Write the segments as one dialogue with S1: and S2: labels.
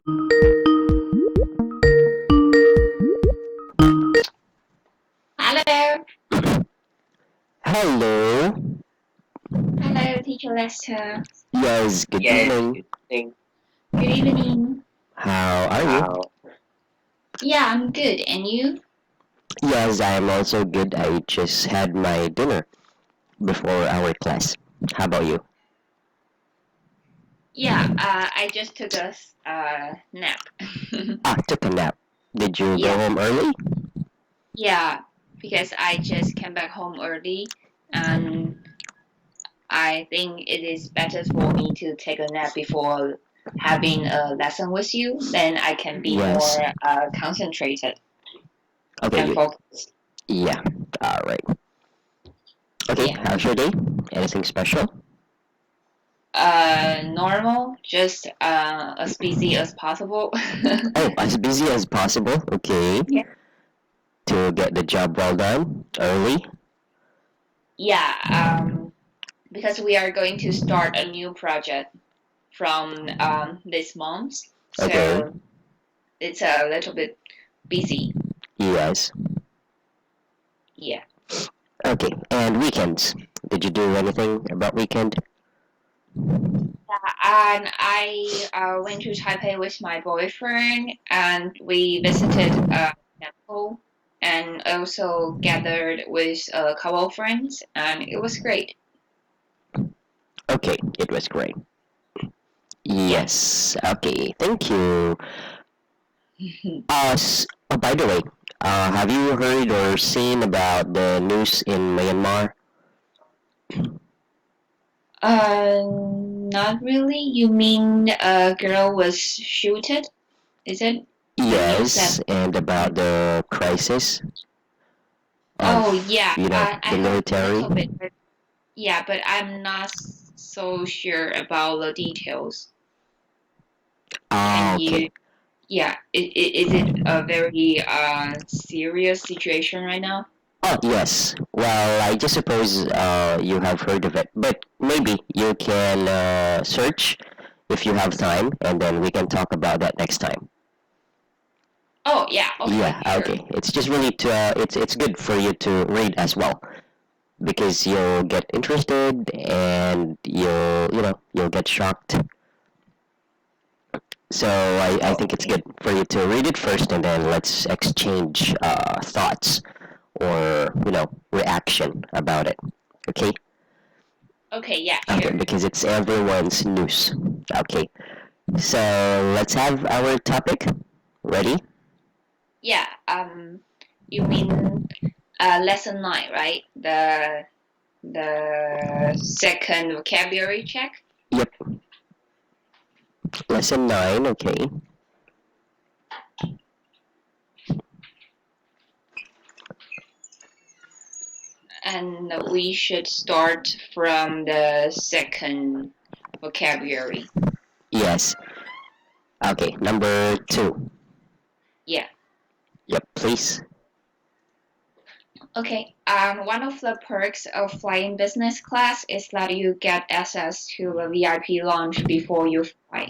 S1: Hello.
S2: Hello.
S1: Hello, Teacher Lester.
S2: Yes, good evening.
S1: Good evening.
S2: How are you?
S1: Yeah, I'm good. And you?
S2: Yes, I am also good. I just had my dinner before our class. How about you?
S1: Yeah, I just took a nap.
S2: Ah, took a nap. Did you go
S1: Yeah,
S2: home early?
S1: yeah, because I just came back home early, and I think it is better for me to take a nap before having a lesson with you. Then I can be
S2: Yes.
S1: more concentrated
S2: Okay,
S1: and focused.
S2: yeah. All right. Okay,
S1: Yeah.
S2: how's your day? Anything special?
S1: Normal, just as busy as possible.
S2: Oh, as busy as possible. Okay.
S1: Yeah.
S2: To get the job well done early.
S1: Yeah, because we are going to start a new project from this month,
S2: Okay.
S1: so it's a little bit busy.
S2: Yes.
S1: Yeah.
S2: Okay. And weekends. Did you do anything about weekend?
S1: And I went to Taipei with my boyfriend, and we visited a temple, and also gathered with a couple of friends, and it was great.
S2: Okay, it was great.
S1: Yeah.
S2: Yes. Okay. Thank you. By the way, have you heard or seen about the news in Myanmar?
S1: Not really. You mean a girl was shooted? Is it the news that?
S2: Yes, and about the crisis
S1: Oh
S2: of,
S1: yeah,
S2: the
S1: I heard a
S2: military.
S1: little bit, but yeah, but I'm not so sure about the details.
S2: Ah,
S1: Can
S2: okay.
S1: you? Yeah, is it a very serious situation right now?
S2: Oh, yes. Well, I just suppose you have heard of it, but maybe you can search if you have time, and then we can talk about that next time.
S1: Oh yeah, okay,
S2: Yeah,
S1: sure.
S2: okay. It's just really to it's good for you to read as well, because you'll get interested and you'll get shocked. So I think it's
S1: Okay,
S2: good for you to read it first, and then let's exchange thoughts or reaction about it. Okay.
S1: okay, yeah,
S2: Okay,
S1: sure.
S2: because it's everyone's news. Okay, so let's have our topic ready.
S1: Yeah, you mean lesson 9, right? The second vocabulary check.
S2: Yep, lesson 9. Okay.
S1: And we should start from the second vocabulary.
S2: Yes. Okay, number 2.
S1: Yeah.
S2: Yep, please.
S1: Okay. One of the perks of flying business class is that you get access to a VIP lounge before you fly.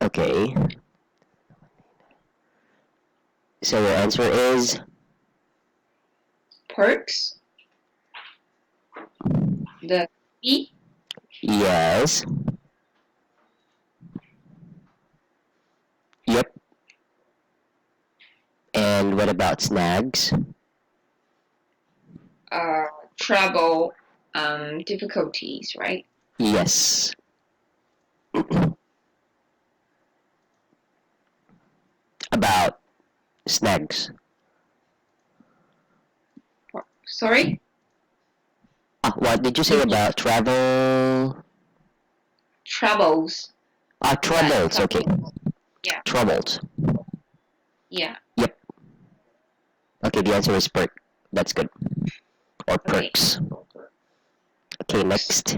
S2: Okay. So your answer is
S1: Perks? The E?
S2: yes. Yep. And what about snags?
S1: Uh, Travel difficulties, right?
S2: Yes. About snags.
S1: Sorry?
S2: What did you say
S1: You mean
S2: about travel?
S1: troubles? Like
S2: Troubles. Okay.
S1: yeah,
S2: Troubles.
S1: yeah.
S2: Yep. Okay, the answer is perk. That's good. Or
S1: Okay.
S2: perks. Okay, next.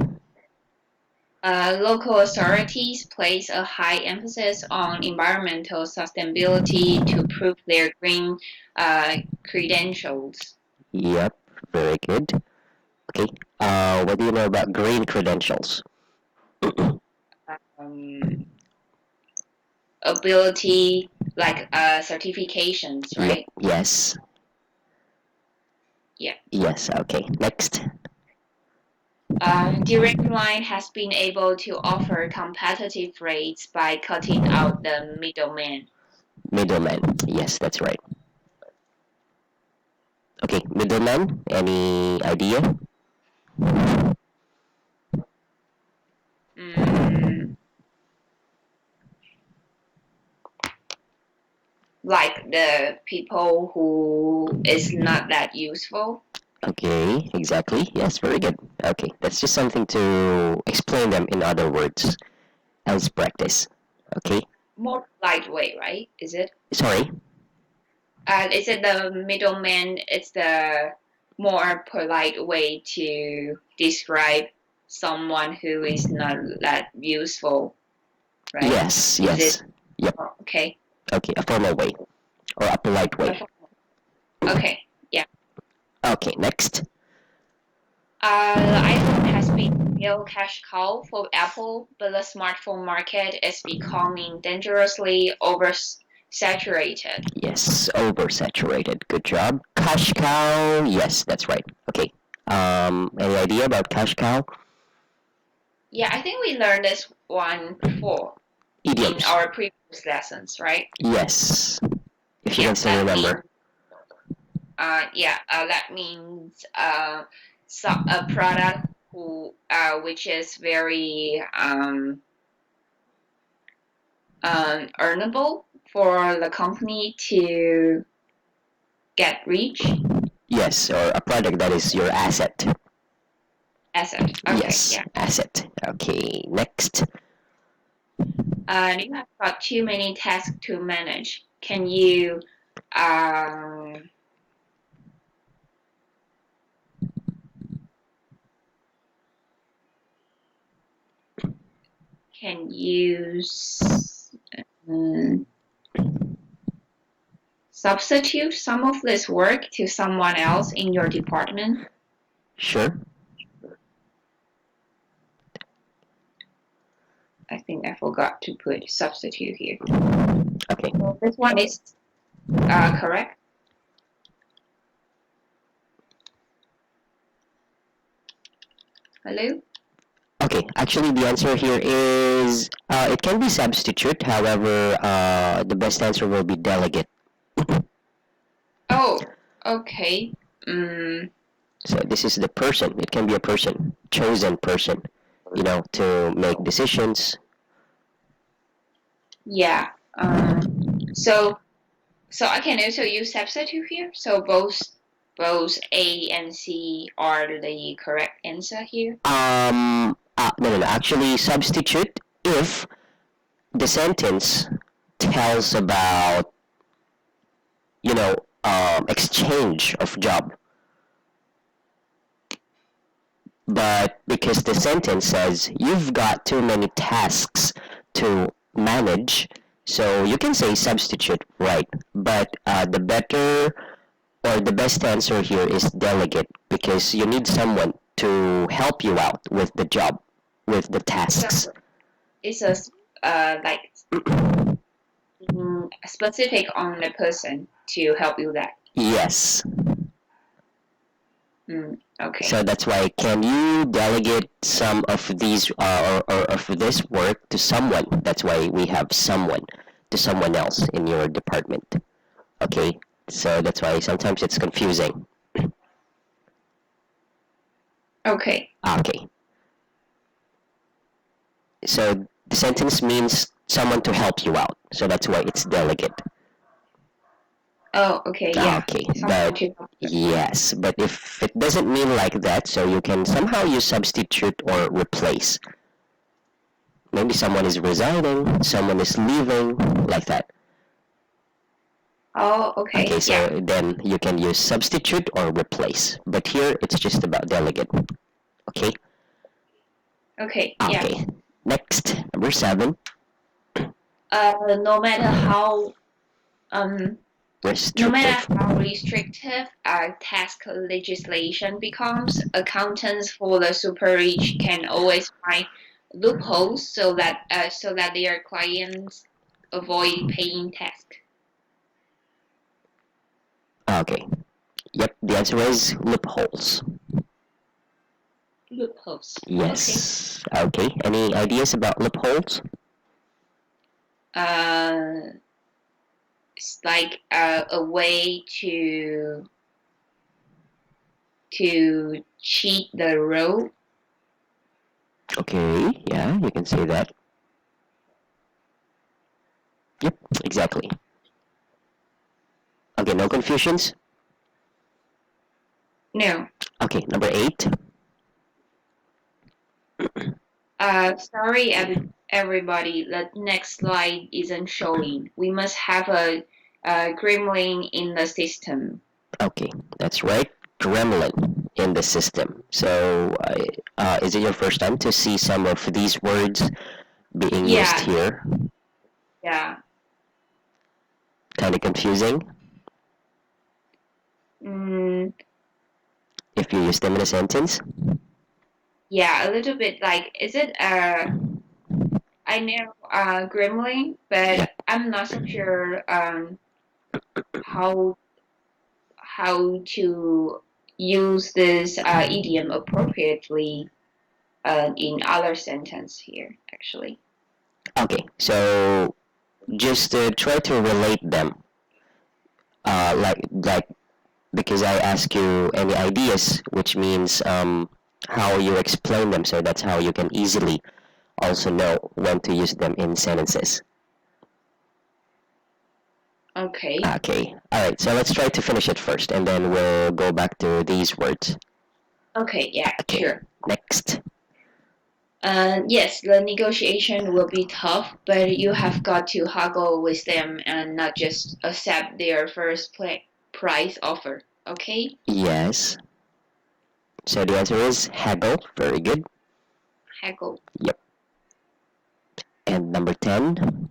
S1: Local authorities place a high emphasis on environmental sustainability to prove their green uh, credentials.
S2: Yep. Very good. Okay. What do you know about green credentials?
S1: Um, ability, like certifications, right?
S2: Yes.
S1: Yeah.
S2: Yes. Okay. Next.
S1: Direct Line has been able to offer competitive rates by cutting out the middleman.
S2: Middleman. Yes, that's right. Okay, middleman. Any idea?
S1: Mm, like the people who is not that useful.
S2: Okay, exactly. Yes, very good. Okay, that's just something to explain them in other words as practice. Okay,
S1: More lightweight, right? Is it?
S2: sorry.
S1: Is it the middleman? It's the more polite way to describe someone who is not that useful, right?
S2: Yes,
S1: Is it?
S2: yes. Yep.
S1: Oh, okay.
S2: Okay, a formal way or a polite way.
S1: Okay. Yeah.
S2: Okay, next.
S1: iPhone has been a real cash cow for Apple, but the smartphone market is becoming dangerously oversaturated.
S2: Yes, oversaturated. Good job. Cash cow. Yes, that's right. Okay. Any idea about cash cow?
S1: Yeah, I think we learned this one before in
S2: Idioms.
S1: our previous lessons, right?
S2: Yes, if you
S1: Yeah,
S2: can still remember.
S1: that means so a product which is very earnable for the company to get rich
S2: Yes, or a product that is your asset.
S1: asset. Okay,
S2: Yes,
S1: yeah.
S2: asset. Okay, next.
S1: You have got too many tasks to manage. Um, can you um, substitute some of this work to someone else in your department?
S2: Sure.
S1: I think I forgot to put substitute here.
S2: Okay.
S1: So this one is correct. Hello?
S2: Okay, actually the answer here is it can be substitute, however, the best answer will be delegate.
S1: Oh, okay. Mm,
S2: So this is the person. It can be a person, chosen person, to make decisions.
S1: yeah. So I can also use substitute here. So both A and C are the correct answer here.
S2: No. Actually, substitute if the sentence tells about, exchange of job. But because the sentence says you've got too many tasks to manage, so you can say substitute, right? But the better or the best answer here is delegate because you need someone to help you out with the job, with the tasks.
S1: So it's a like specific on the person to help you that.
S2: Yes.
S1: Okay.
S2: So that's why can you delegate some of these or of this work to someone? That's why we have someone to someone else in your department. Okay? So that's why sometimes it's confusing.
S1: Okay.
S2: Okay. So the sentence means someone to help you out. So that's why it's delegate.
S1: Oh, okay. Yeah.
S2: Okay,
S1: Someone
S2: but
S1: to help you.
S2: yes, but if it doesn't mean like that, so you can somehow use substitute or replace. Maybe someone is resigning, someone is leaving, like that.
S1: Oh, okay.
S2: Okay, so
S1: Yeah.
S2: then you can use substitute or replace. But here it's just about delegate. Okay?
S1: Okay. Yeah.
S2: Okay. Next, number 7.
S1: No matter how um no matter
S2: Restrictive.
S1: how restrictive tax legislation becomes, accountants for the super rich can always find loopholes so that their clients avoid paying tax?
S2: Okay. Yep, the answer is loopholes.
S1: Loopholes.
S2: Yes. Okay. Any ideas about loopholes?
S1: Okay. It's like a way to cheat the rule.
S2: Okay, yeah, you can say that. Yep, exactly. Okay, no confusions?
S1: No.
S2: Okay, number 8.
S1: Sorry, everybody. The next slide isn't showing. We must have a gremlin in the system.
S2: Okay, that's right. Gremlin in the system. So, is it your first time to see some of these words being used
S1: Yeah,
S2: here?
S1: yeah.
S2: Kind of confusing
S1: Mm,
S2: if you use them in a sentence?
S1: yeah, a little bit like, is it I know gremlin, but
S2: Yeah.
S1: I'm not so sure how to use this idiom appropriately in other sentence here, actually.
S2: Okay, so just try to relate them. Like because I ask you any ideas, which means how you explain them. So that's how you can easily also know when to use them in sentences.
S1: Okay.
S2: Okay, all right. So let's try to finish it first, and then we'll go back to these words.
S1: Okay, yeah,
S2: Okay,
S1: sure.
S2: next.
S1: Yes, the negotiation will be tough, but you have got to haggle with them and not just accept their first price offer. Okay?
S2: Yes. So the answer is haggle. Very good.
S1: Haggle.
S2: Yep. And number 10.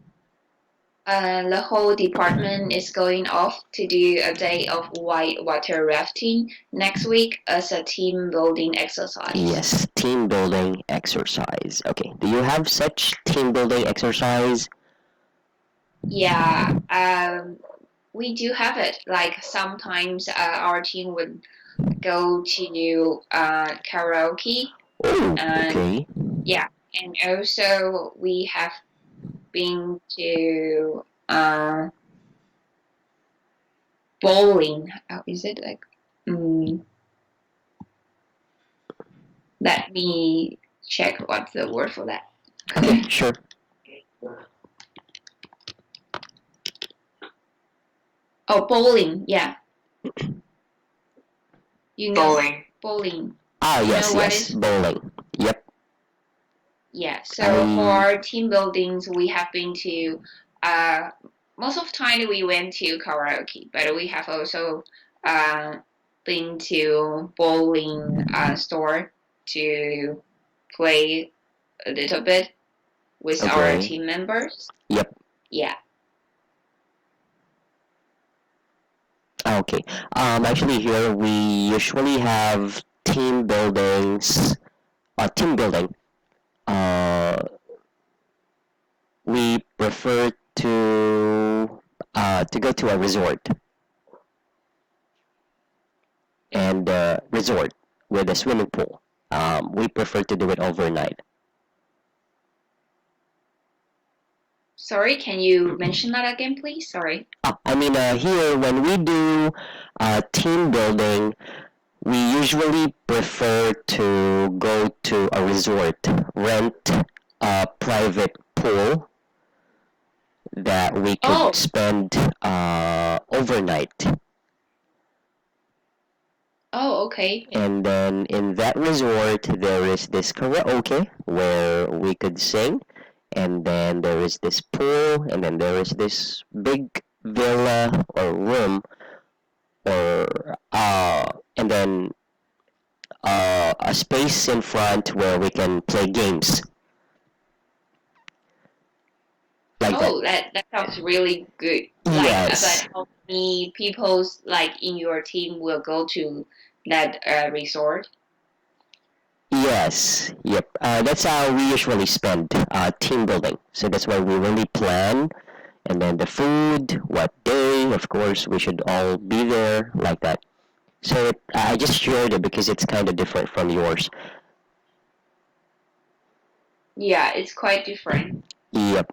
S1: The whole department is going off to do a day of whitewater rafting next week as a team building exercise.
S2: Yes, team building exercise. Okay, do you have such team building exercise?
S1: Yeah, we do have it. Like sometimes our team would go to karaoke,
S2: Oh,
S1: and
S2: okay.
S1: yeah, and also we have been to bowling. How is it like? Let me check what's the word for that.
S2: Okay, sure.
S1: Oh, bowling. Yeah, you know
S3: Bowling.
S1: bowling.
S2: Ah,
S1: You
S2: yes,
S1: know what
S2: yes,
S1: is?
S2: bowling. Yep.
S1: Yeah. So
S2: I
S1: for team buildings, we have been to. Most of the time we went to karaoke, but we have also uh, been to bowling store to play a little bit with our
S2: okay.
S1: team members.
S2: Yep.
S1: Yeah.
S2: Okay. Actually, here we usually have team buildings. Team building. Uh, we prefer to go to a resort and resort with a swimming pool. We prefer to do it overnight.
S1: Sorry, can you mention that again, please? Sorry.
S2: I mean, here when we do team building, we usually prefer to go to a resort, rent a private pool that we
S1: Oh,
S2: could spend overnight.
S1: oh, okay.
S2: And then in that resort, there is this karaoke where we could sing. And then there is this pool. And then there is this big villa or room. And then a space in front where we can play games like that.
S1: Oh, that sounds really good. Like,
S2: Yes.
S1: but how many people like in your team will go to that resort?
S2: Yes. Yep. That's how we usually spend team building. So that's why we really plan and then the food, what day, of course, we should all be there, like that. So I just shared it because it's kind of different from yours.
S1: Yeah, it's quite different.
S2: Yep.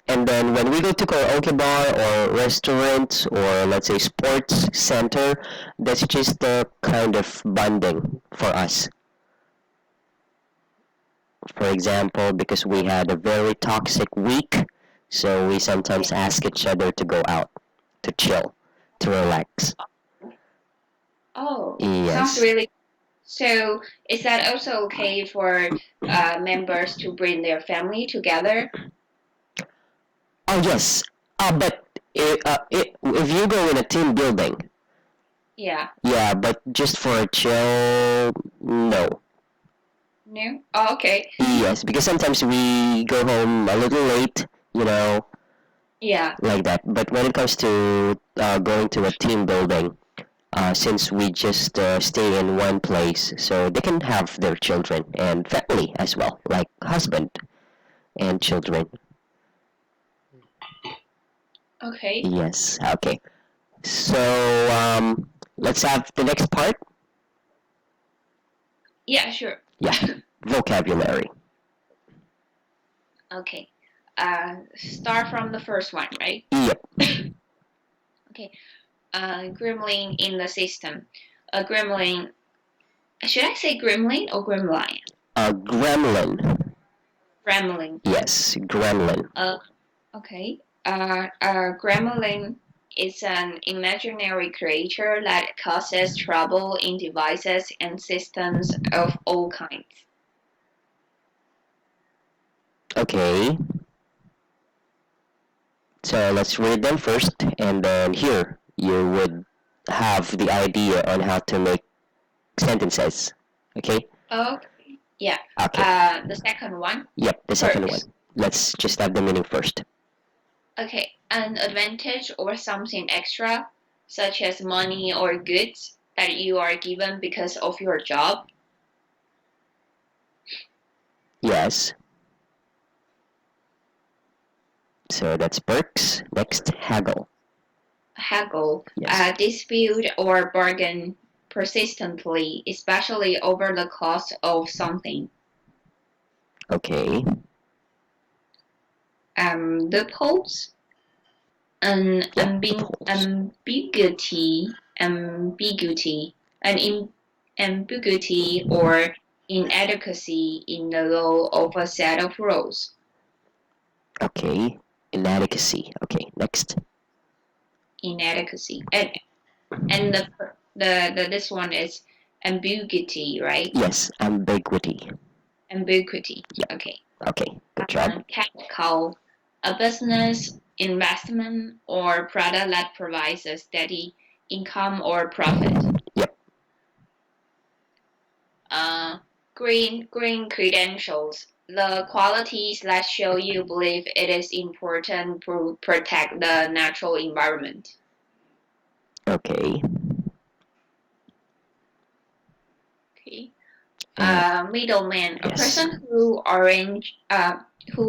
S2: And then when we go to karaoke bar or restaurant or let's say sports center, that's just the kind of bonding for us. For example, because we had a very toxic week, so we
S1: Yeah.
S2: sometimes ask each other to go out, to chill, to relax.
S1: Oh, sounds
S2: Yes.
S1: really. So, is that also okay for members to bring their family together?
S2: Oh yes. But if you go in a team building,
S1: Yeah.
S2: yeah, but just for a chill, no.
S1: No? Oh, okay.
S2: Yes, because sometimes we go home a little late, you know,
S1: Yeah.
S2: like that. But when it comes to going to a team building, since we just stay in one place, so they can have their children and family as well, like husband and children.
S1: Okay.
S2: Yes, okay. So let's have the next part.
S1: Yeah, sure.
S2: Yeah, vocabulary.
S1: Okay. Start from the first one, right?
S2: Yep,
S1: Okay. Gremlin in the system. A gremlin. Should I say gremlin or gremlin?
S2: gremlin.
S1: Gremlin.
S2: Yes, gremlin.
S1: Okay. Gremlin is an imaginary creature that causes trouble in devices and systems of all kinds.
S2: Okay, so let's read them first, and then here you would have the idea on how to make sentences. Okay?
S1: Okay. Yeah.
S2: Okay.
S1: The second one,
S2: Yep, the second one.
S1: perks.
S2: Let's just have the meaning first.
S1: Okay. An advantage or something extra, such as money or goods that you are given because of your job.
S2: Yes. So that's perks. Next, haggle.
S1: Haggle,
S2: Yes.
S1: dispute or bargain persistently, especially over the cost of something.
S2: Okay.
S1: Loopholes, an
S2: Yeah, loopholes.
S1: ambiguity or inadequacy in the law of a set of rules.
S2: Okay. Inadequacy. Okay, next.
S1: Inadequacy, and the this one is ambiguity, right?
S2: Yes, ambiguity.
S1: Ambiguity.
S2: Yeah.
S1: Okay.
S2: Okay, good job.
S1: Capital, a business, investment, or product that provides a steady income or profit.
S2: Yep.
S1: Uh, green credentials, the qualities that show you believe it is important to protect the natural environment.
S2: Okay.
S1: Okay.
S2: And
S1: Middleman, a
S2: yes.
S1: person who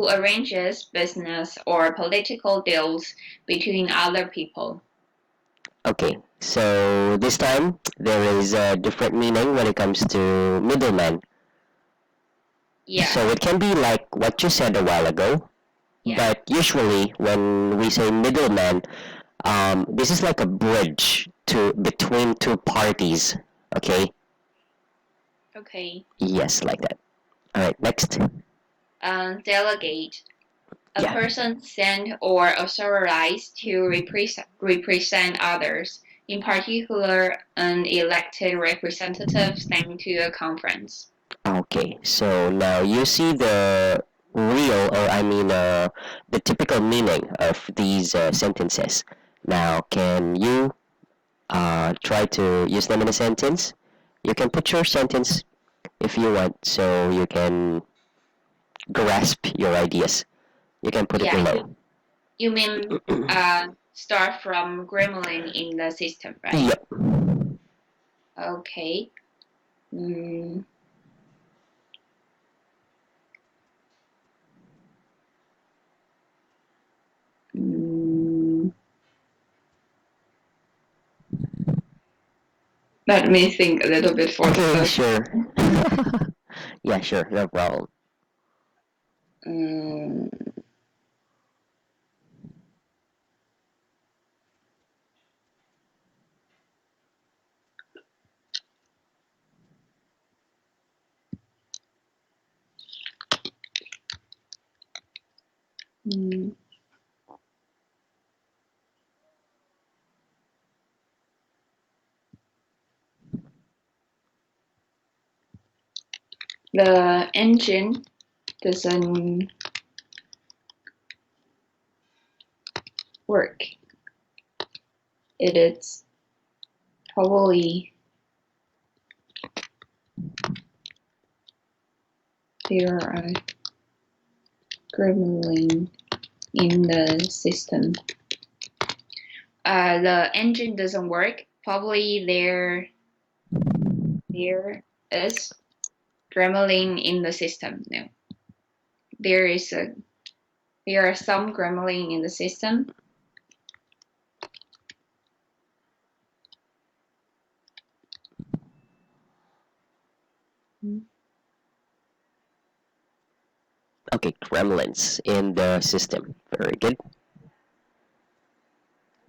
S1: arranges business or political deals between other people.
S2: Okay. So this time there is a different meaning when it comes to middleman.
S1: Yeah,
S2: So it can be like what you said a while ago,
S1: yeah.
S2: but usually when we say middleman, this is like a bridge to between two parties. Okay.
S1: Okay.
S2: Yes, like that. All right. Next.
S1: Delegate, a
S2: Yeah.
S1: person sent or authorized to represent others, in particular, an elected representative sent to a conference.
S2: Okay. So now you see the real, or I mean, the typical meaning of these sentences. Now, can you try to use them in a sentence? You can put your sentence if you want, so you can grasp your ideas. You can put it
S1: Yeah,
S2: below.
S1: you mean start from gremlin in the system, right?
S2: Yep.
S1: Okay. Mm, Let me think a little bit for the
S2: Okay,
S1: first.
S2: sure. Yeah, sure, no problem.
S1: Mm, mm. The engine doesn't work. It is probably there are gremlin in the system. The engine doesn't work. Probably there is gremlin in the system. No, there are some gremlin in the system.
S2: Okay, gremlins in the system. Very good.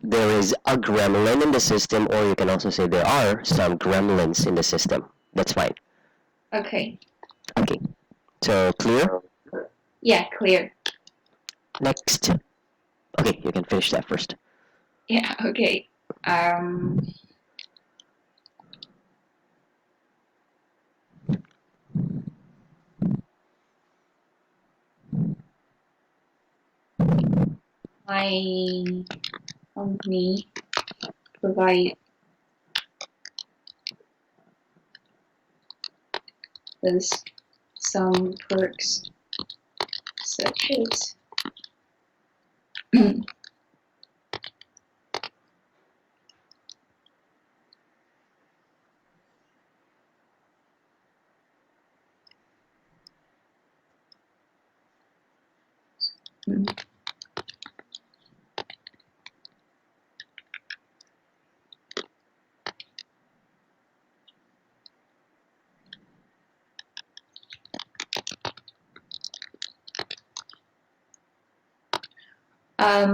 S2: There is a gremlin in the system, or you can also say there are some gremlins in the system. That's fine.
S1: Okay.
S2: Okay, so clear?
S1: Yeah, clear.
S2: Next. Okay, you can finish that first.
S1: Yeah, okay. My company provide us some perks such as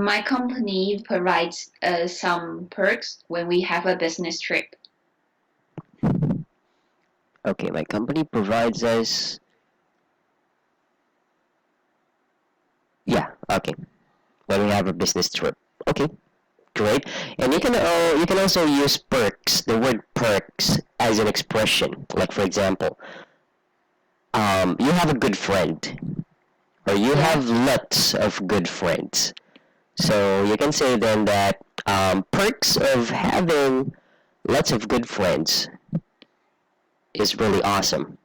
S1: my company provides some perks when we have a business trip.
S2: Okay, my company provides us. Yeah, okay. When we have a business trip. Okay, great. And you can also use perks, the word perks, as an expression. Like for example, you have a good friend, or you
S1: Yeah.
S2: have lots of good friends. So you can say then that perks of having lots of good friends is really awesome.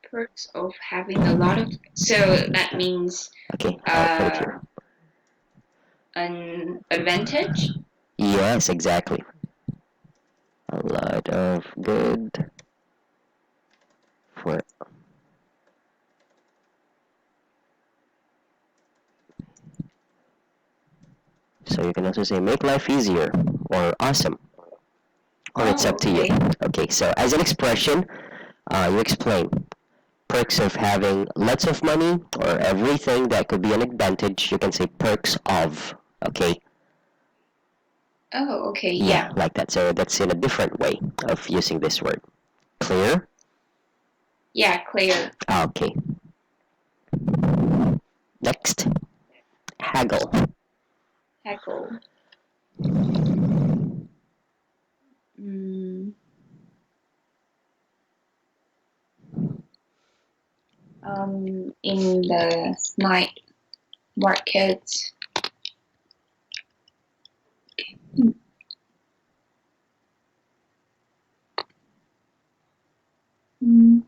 S1: Perks of having a lot of so that means
S2: Okay, I'll put it here.
S1: an advantage.
S2: Yes, exactly. A lot of good for. So you can also say make life easier or awesome, or it's
S1: Oh,
S2: up to you.
S1: okay.
S2: Okay, so as an expression, you explain perks of having lots of money or everything that could be an advantage. You can say perks of. Okay,
S1: Oh, okay.
S2: yeah,
S1: Yeah.
S2: like that. So that's in a different way of using this word. Clear?
S1: Yeah, clear.
S2: Okay. Next, haggle.
S1: Heckle. Mm, in the night market, mm,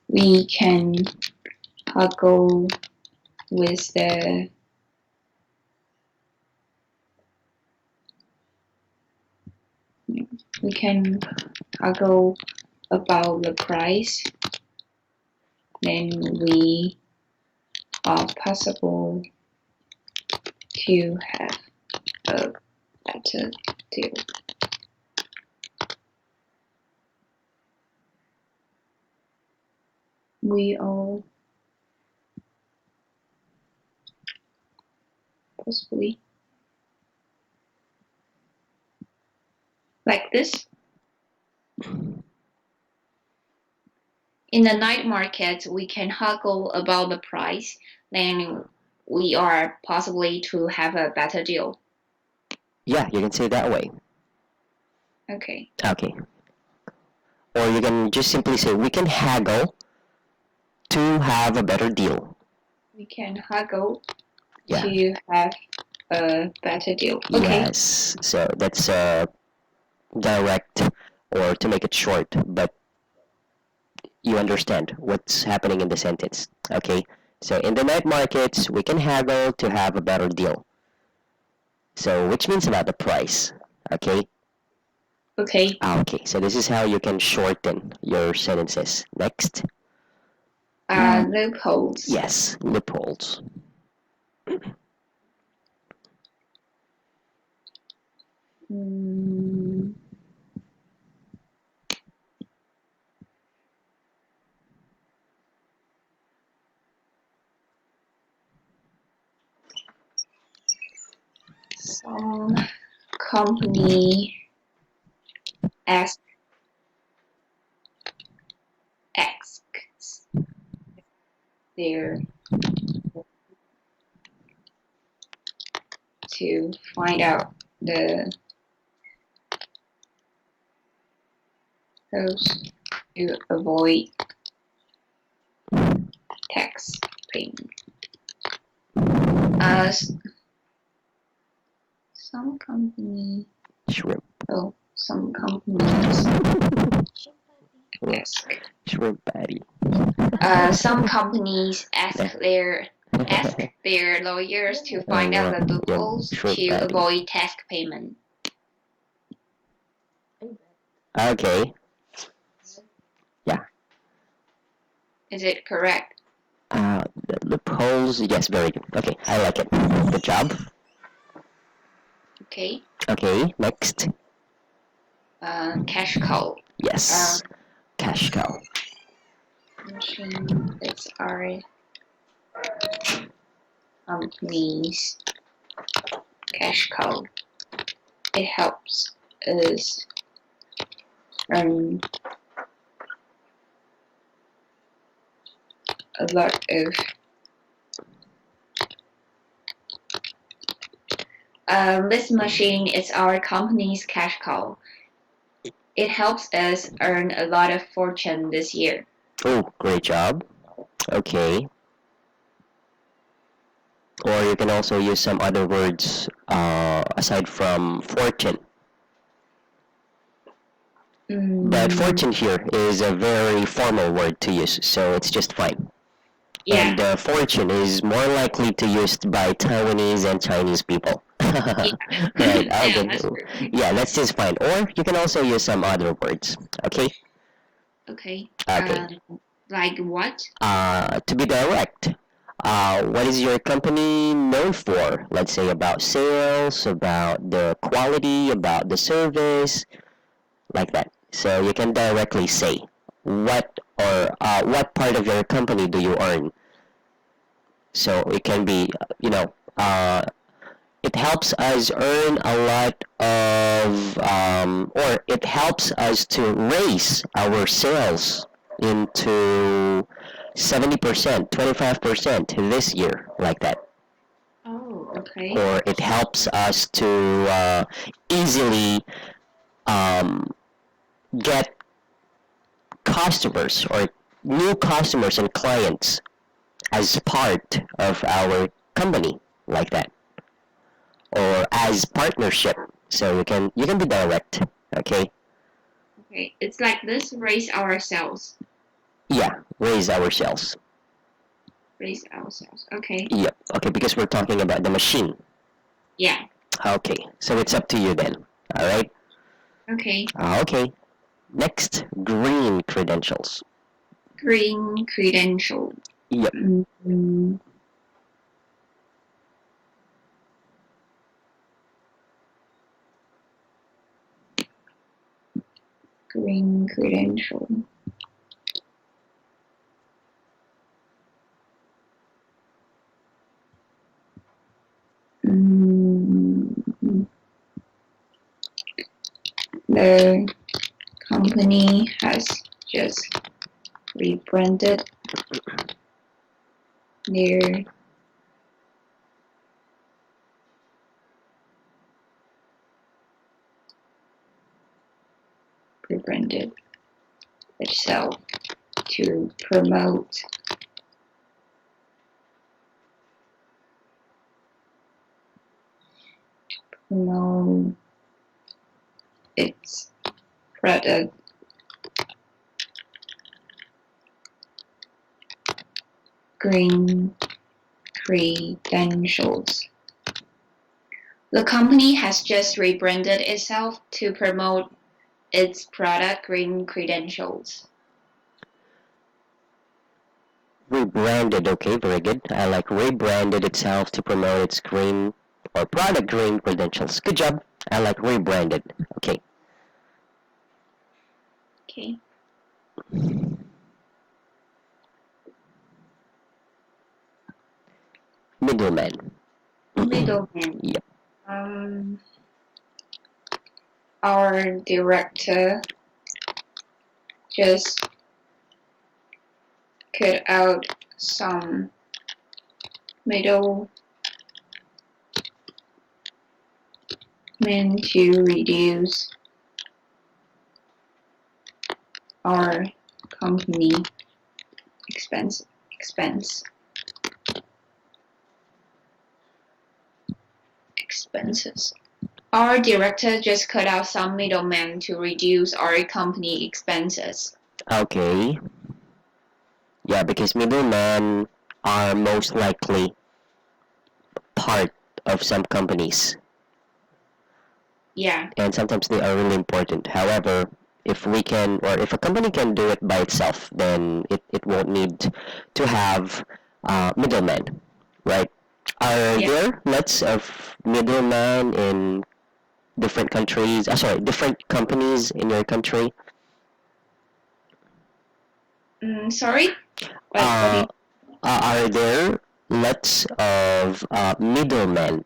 S1: we can haggle with the we can haggle about the price. Then we are possible to have a better deal. We all possibly like this. In the night market, we can haggle about the price, then we are possibly to have a better deal.
S2: Yeah, you can say that way.
S1: Okay.
S2: Okay. Or you can just simply say, we can haggle to have a better deal.
S1: We can haggle
S2: Yeah.
S1: to have a better deal. Okay.
S2: Yes. So that's direct, or to make it short, but you understand what's happening in the sentence. Okay. So in the night markets, we can haggle to have a better deal. So which means about the price. Okay.
S1: Okay.
S2: Okay. So this is how you can shorten your sentences. Next.
S1: Loopholes.
S2: Yes, loopholes.
S1: Mm, some company asks their to find out the host to avoid tax payment. Some company
S2: Shrimp.
S1: some companies ask.
S2: Shrimp patty.
S1: Some companies ask their lawyers to find out the loopholes to avoid tax payment.
S2: Okay. Yeah.
S1: Is it correct?
S2: The loopholes. Yes, very good. Okay, I like it. Good job.
S1: Okay.
S2: Okay, next.
S1: Cash cow.
S2: Yes. Cash cow.
S1: It's our company's cash cow. It helps us earn a lot of this machine is our company's cash cow. It helps us earn a lot of fortune this year.
S2: Oh, great job. Okay. Or you can also use some other words aside from fortune. But fortune here is a very formal word to use, so it's just fine.
S1: Yeah.
S2: And fortune is more likely to used by Taiwanese and Chinese people.
S1: Yeah.
S2: Right,
S1: Yeah,
S2: okay.
S1: that's true.
S2: Yeah, that's just fine. Or you can also use some other words, okay?
S1: Okay.
S2: Okay.
S1: Like what?
S2: To be direct, what is your company known for? Let's say about sales, about the quality, about the service, like that. So you can directly say what part of your company do you earn. So it can be, it helps us earn a lot of, or it helps us to raise our sales into 70%, 25% this year, like that.
S1: Oh, okay.
S2: Or it helps us to easily get customers or new customers and clients as part of our company, like that, or as partnership. So you can be direct. Okay.
S1: Okay. It's like this, raise our sales.
S2: Yeah, raise our sales.
S1: Raise our sales. Okay.
S2: Yep. Okay, because we're talking about the machine.
S1: Yeah.
S2: Okay, so it's up to you then. All right.
S1: Okay.
S2: Okay. Next, green credentials.
S1: Green credential.
S2: Yep.
S1: green credential. The company has just rebranded their itself to promote its product green credentials. The company has just rebranded itself to promote its product green credentials.
S2: Rebranded, okay, very good. I like rebranded itself to promote its green or product green credentials. Good job. I like rebranded. Okay.
S1: Okay.
S2: Middleman.
S1: Middleman.
S2: Yep.
S1: Our director just cut out some middlemen to reduce our company expenses. Our director just cut out some middlemen to reduce our company expenses.
S2: Okay. Yeah, because middlemen are most likely part of some companies.
S1: Yeah.
S2: And sometimes they are really important. However, if we can, or if a company can do it by itself, then it won't need to have middlemen, right? Are there lots of middlemen in different countries? Sorry, different companies in your country?
S1: Sorry?
S2: Are there lots of middlemen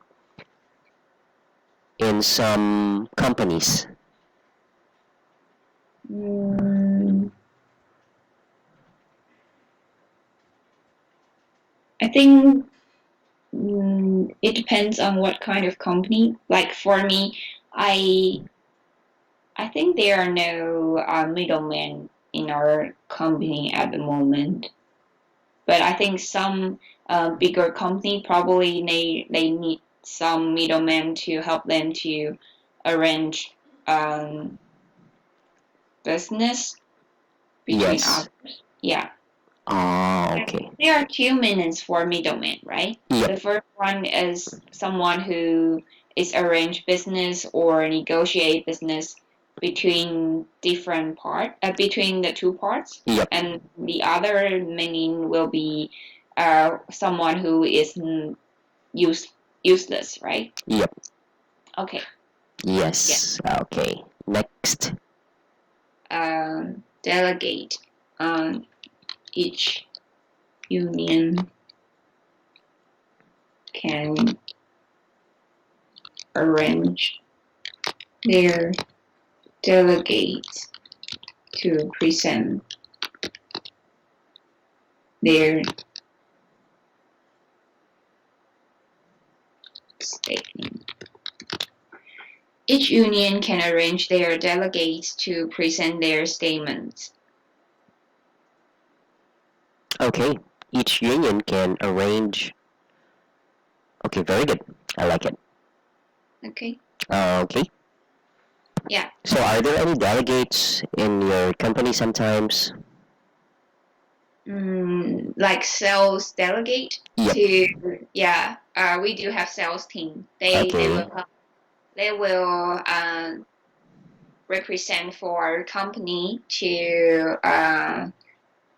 S2: in some companies?
S1: I think it depends on what kind of company. Like for me, I think there are no middlemen in our company at the moment. But I think some bigger company probably they need some middlemen to help them to arrange business between
S2: Yes.
S1: others. Yeah.
S2: Oh, okay.
S1: There are 2 minutes for middlemen, right?
S2: Yep.
S1: The first one is someone who is arrange business or negotiate business between between the two parts.
S2: Yep.
S1: And the other meaning will be someone who is useless, right?
S2: Yep.
S1: Okay.
S2: Yes. Okay. Next.
S1: Delegate. Each union can arrange their delegates to present their statement. Each union can arrange their delegates to present their statements.
S2: Okay. Each union can arrange. Okay, very good. I like it.
S1: Okay.
S2: Okay.
S1: Yeah.
S2: So, are there any delegates in your company sometimes?
S1: Like sales delegate
S2: Yep.
S1: to we do have sales team. They will represent for our company to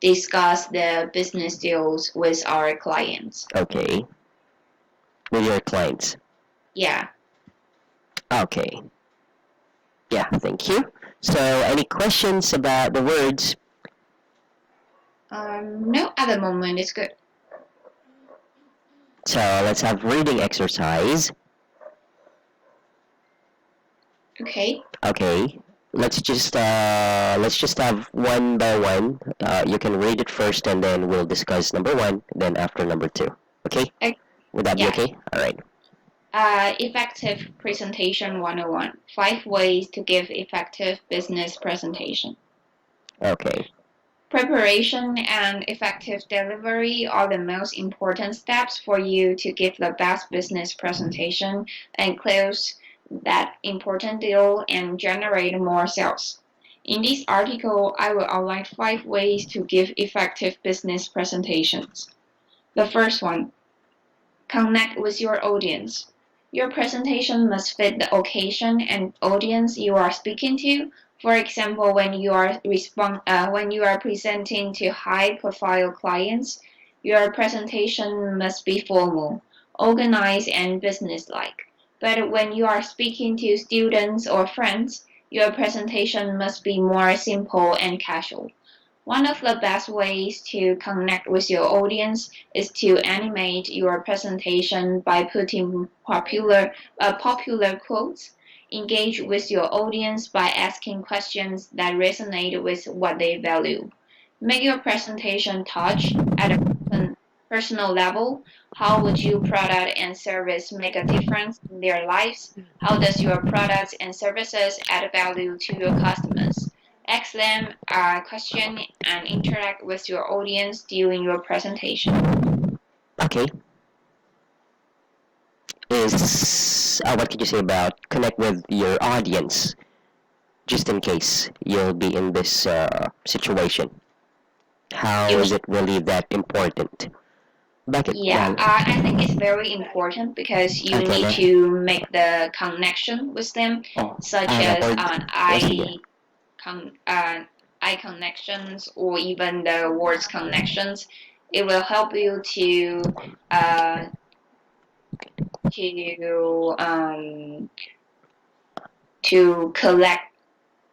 S1: discuss the business deals with our clients.
S2: Okay. With your clients.
S1: Yeah.
S2: Okay. Yeah, thank you. So, any questions about the words?
S1: No, at the moment it's good.
S2: So, let's have reading exercise.
S1: Okay.
S2: Okay. Let's just have one by one. You can read it first, and then we'll discuss number one. Then after number two. Okay.
S1: Okay.
S2: Would that be
S1: Yeah.
S2: okay? All right.
S1: Effective presentation 101. 5 ways to give effective business presentation.
S2: Okay.
S1: Preparation and effective delivery are the most important steps for you to give the best business presentation and close that important deal and generate more sales. In this article, I will outline 5 ways to give effective business presentations. The first one, connect with your audience. Your presentation must fit the occasion and audience you are speaking to. For example, when you are presenting to high-profile clients, your presentation must be formal, organized, and businesslike. But when you are speaking to students or friends, your presentation must be more simple and casual. One of the best ways to connect with your audience is to animate your presentation by putting popular quotes. Engage with your audience by asking questions that resonate with what they value. Make your presentation touch at a personal level. How would your product and service make a difference in their lives? How does your products and services add value to your customers? Ask them a question and interact with your audience during your presentation.
S2: Okay. What could you say about connect with your audience, just in case you'll be in this situation? How is it really that important? Bakit?
S1: Yeah, I think it's very important because you
S2: Okay
S1: need
S2: na.
S1: to make the connection with them,
S2: Oh,
S1: such as
S2: record. Oh, sige.
S1: eye connections or even the words connections. It will help you uh, to to collect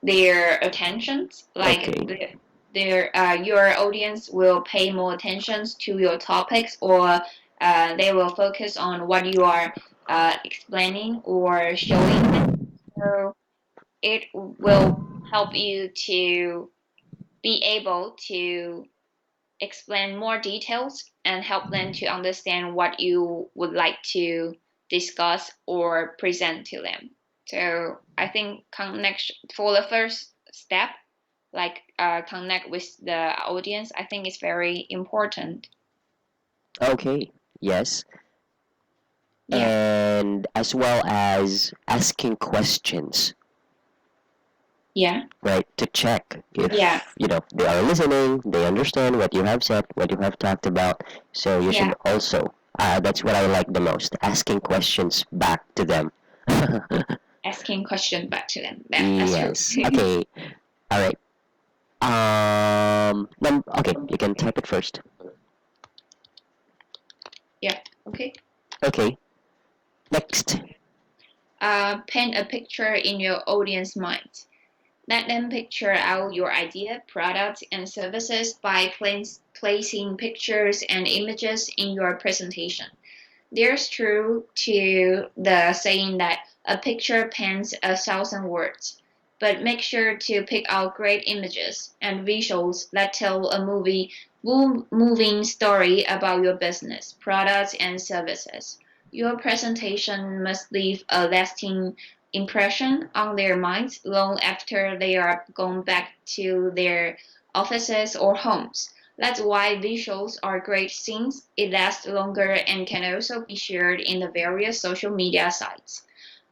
S1: their attentions like
S2: Okay.
S1: your audience will pay more attention to your topics or they will focus on what you are explaining or showing them, so it will help you to be able to explain more details and help them to understand what you would like to discuss or present to them. So I think connection for the first step, like connect with the audience, I think is very important.
S2: Okay. Yes.
S1: Yeah,
S2: And as well as asking questions,
S1: yeah,
S2: right? To check
S1: yeah,
S2: if, they are listening, they understand what you have said, what you have talked about. So you
S1: yeah.
S2: should also, that's what I like the most, asking questions back to them.
S1: Asking question back to them. That's true.
S2: Yes. Okay. All right. Okay, you can type it first.
S1: Yeah. Okay.
S2: Okay. Next.
S1: Paint a picture in your audience mind. Let them picture out your idea, product, and services by placing pictures and images in your presentation. There's truth to the saying that a picture paints 1,000 words, but make sure to pick out great images and visuals that tell a moving story about your business, products, and services. Your presentation must leave a lasting impression on their minds long after they are gone back to their offices or homes. That's why visuals are great since it lasts longer and can also be shared in the various social media sites.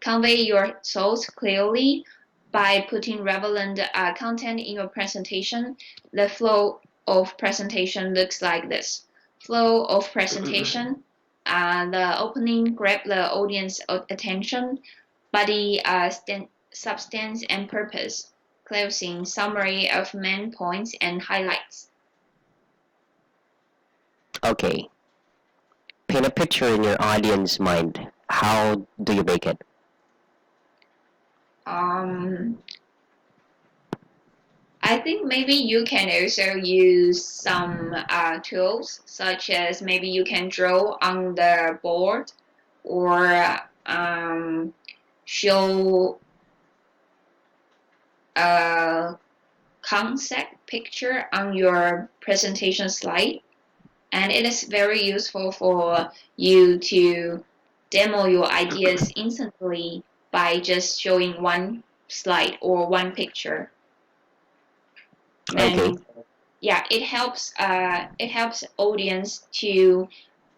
S1: Convey your thoughts clearly by putting relevant content in your presentation. The flow of presentation looks like this. Flow of presentation. The opening grab the audience attention, body, substance, and purpose. Closing summary of main points and highlights.
S2: Okay. Paint a picture in your audience mind. How do you make it?
S1: Um, I think maybe you can also use some tools, such as maybe you can draw on the board or show a concept picture on your presentation slide. And it is very useful for you to demo your ideas instantly by just showing one slide or one picture.
S2: Okay.
S1: And yeah, it helps audience to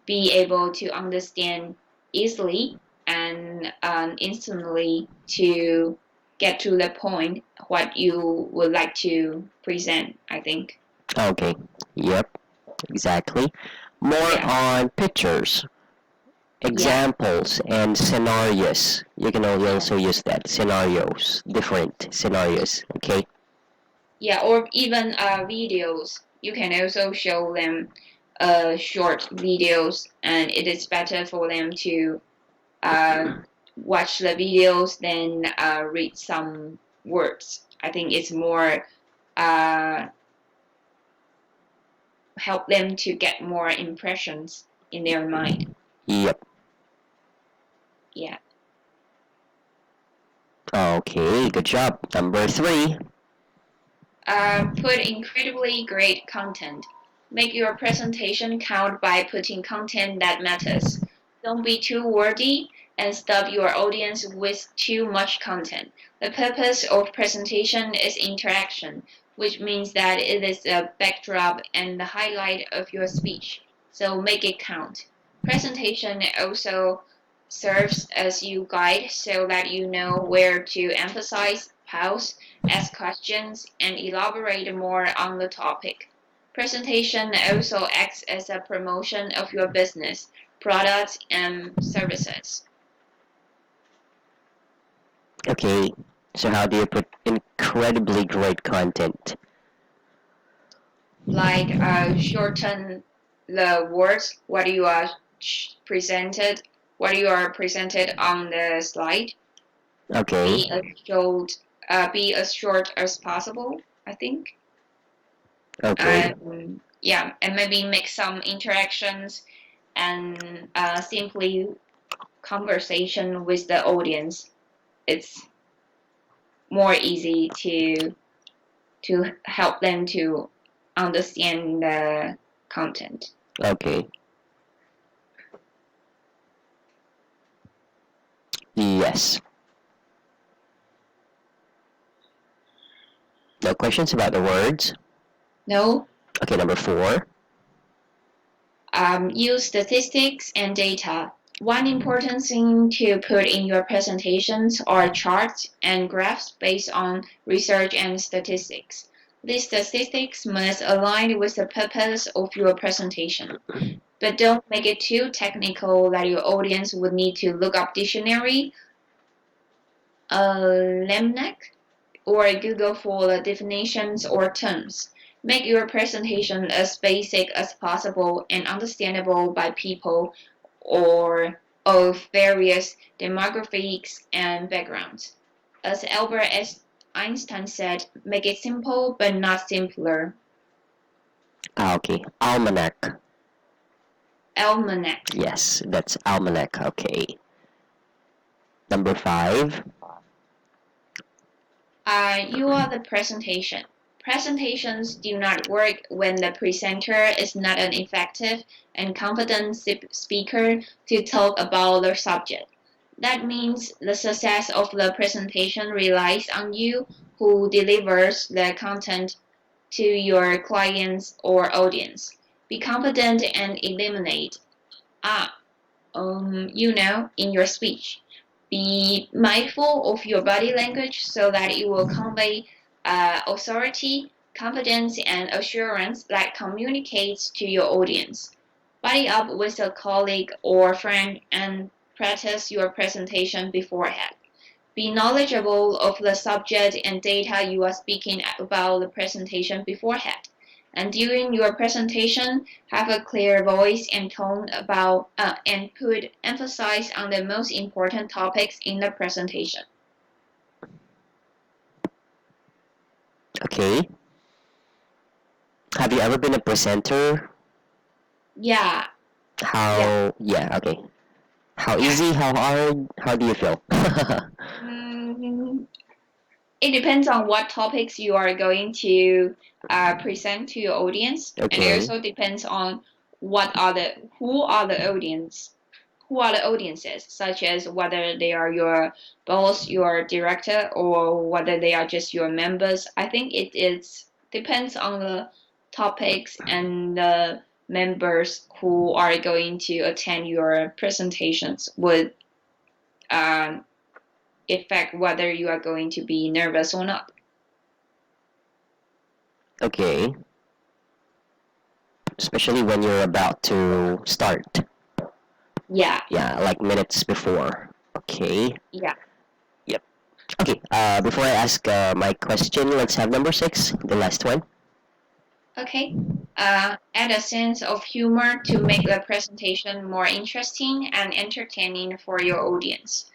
S1: be able to understand easily and instantly to get to the point what you would like to present, I think.
S2: Okay. Yep. Exactly. More
S1: Yeah.
S2: on pictures,
S1: Yeah.
S2: examples, and scenarios. You can also use that. Scenarios. Different scenarios. Okay.
S1: Yeah, or even videos. You can also show them short videos, and it is better for them to uh, watch the videos than read some words. I think it's more uh, help them to get more impressions in their mind.
S2: Yep.
S1: Yeah.
S2: Okay. Good job. Number 3.
S1: Put incredibly great content. Make your presentation count by putting content that matters. Don't be too wordy and stuff your audience with too much content. The purpose of presentation is interaction, which means that it is the backdrop and the highlight of your speech. So make it count. Presentation also serves as you guide so that you know where to emphasize, pause, ask questions, and elaborate more on the topic. Presentation also acts as a promotion of your business, products, and services.
S2: Okay. So how do you put incredibly great content?
S1: Like shorten the words what you are presented on the slide.
S2: Okay.
S1: Be as short as possible, I think.
S2: Okay.
S1: Yeah, and maybe make some interactions and simply conversation with the audience. It's more easy to help them to understand the content.
S2: Okay. Yes. No questions about the words?
S1: No,
S2: Okay, number 4.
S1: use statistics and data. One important thing to put in your presentations are charts and graphs based on research and statistics. These statistics must align with the purpose of your presentation, but don't make it too technical that your audience would need to look up dictionary, almanac, or Google for the definitions or terms. Make your presentation as basic as possible and understandable by people or of various demographics and backgrounds. As Albert Einstein said, make it simple but not simpler.
S2: Okay. Almanac.
S1: Almanac.
S2: Yes, that's almanac. Okay. Number 5.
S1: You are the presentation. Presentations do not work when the presenter is not an effective and confident speaker to talk about the subject. That means the success of the presentation relies on you who delivers the content to your clients or audience. Be confident and eliminate ah in your speech. Be mindful of your body language so that it will convey authority, confidence, and assurance that communicates to your audience. Buddy up with a colleague or friend and practice your presentation beforehand. Be knowledgeable of the subject and data you are speaking about the presentation beforehand. And during your presentation, have a clear voice and tone and put emphasis on the most important topics in the presentation.
S2: Okay. Have you ever been a presenter?
S1: Yeah,
S2: How? Yeah. Okay. How
S1: yeah.
S2: easy? How hard? How do you feel?
S1: Mm, it depends on what topics you are going to present to your audience, and it
S2: Okay.
S1: also depends on what are the who are the audience, who are the audiences, such as whether they are your boss, your director, or whether they are just your members. I think it is depends on the topics and the members who are going to attend your presentations would um, affect whether you are going to be nervous or not.
S2: Okay. Especially when you're about to start.
S1: Yeah,
S2: Yeah, like minutes before. Okay.
S1: yeah.
S2: Yep. Okay. Before I ask my question, let's have number 6, the last one.
S1: Okay. Add a sense of humor to make the presentation more interesting and entertaining for your audience.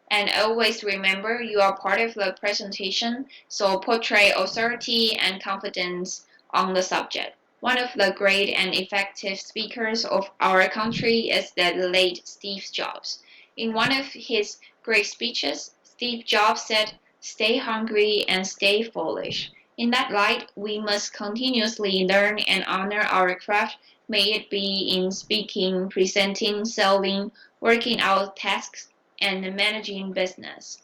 S1: And always remember you are part of the presentation, so portray authority and confidence on the subject. One of the great and effective speakers of our country is the late Steve Jobs. In one of his great speeches, Steve Jobs said, "Stay hungry and stay foolish." In that light, we must continuously learn and honor our craft, may it be in speaking, presenting, selling, working out tasks, and managing business.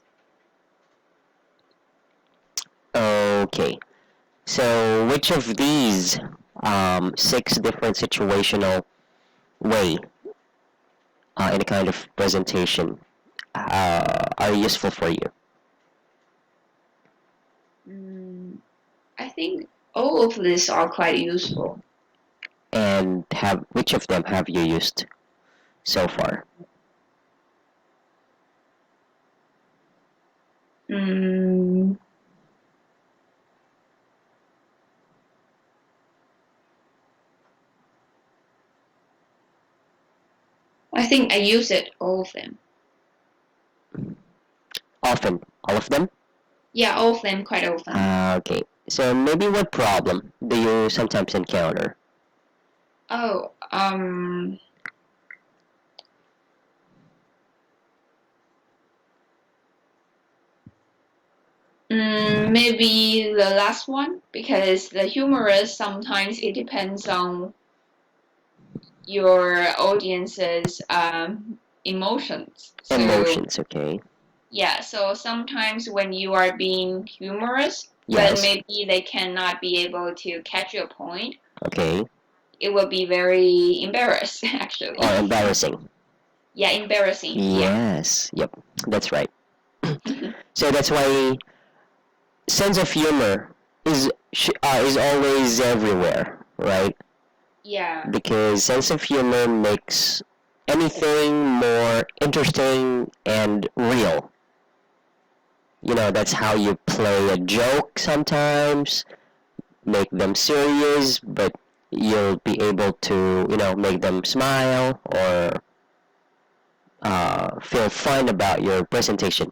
S2: Okay. So, which of these 6 different situational way in a kind of presentation are useful for you?
S1: I think all of these are quite useful.
S2: And have which of them have you used so far?
S1: Mm, I think I use it all of them.
S2: Often, all of them?
S1: Yeah, all of them quite often.
S2: Okay. So maybe what problem do you sometimes encounter?
S1: Oh, maybe the last one because the humorous sometimes it depends on your audience's emotions. So
S2: Emotions, okay.
S1: yeah, so sometimes when you are being humorous, but
S2: Yes.
S1: maybe they cannot be able to catch your point,
S2: Okay.
S1: it will be very embarrassed actually.
S2: Or embarrassing.
S1: Yeah, embarrassing. Yeah.
S2: Yes. Yep. That's right. So that's why sense of humor is always everywhere, right?
S1: Yeah.
S2: Because sense of humor makes anything more interesting and real. That's how you play a joke sometimes, make them serious, but you'll be able to, make them smile or feel fun about your presentation.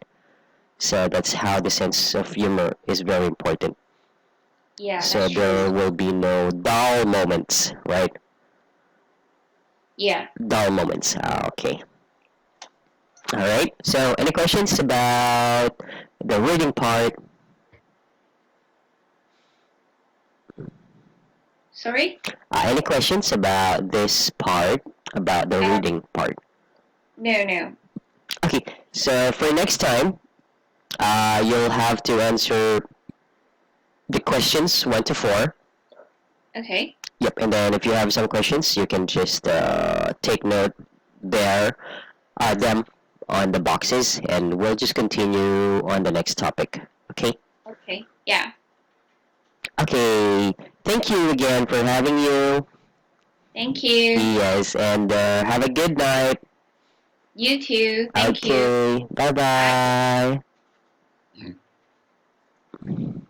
S2: So that's how the sense of humor is very important.
S1: Yeah,
S2: So
S1: that's
S2: there
S1: true.
S2: will be no dull moments, right?
S1: Yeah.
S2: Dull moments. Okay. All right. So any questions about the reading part?
S1: Sorry?
S2: Any questions about this part, about the
S1: Uh,
S2: reading part?
S1: no, no.
S2: Okay. So for next time, you'll have to answer the questions 1 to 4.
S1: Okay.
S2: Yep. And then if you have some questions, you can just take note there, them on the boxes, and we'll just continue on the next topic. Okay.
S1: Okay. Yeah.
S2: Okay. Thank you again for having you.
S1: Thank you.
S2: Yes, and have a good night.
S1: You too. Thank you.
S2: Okay. Bye
S1: Bye.
S2: bye.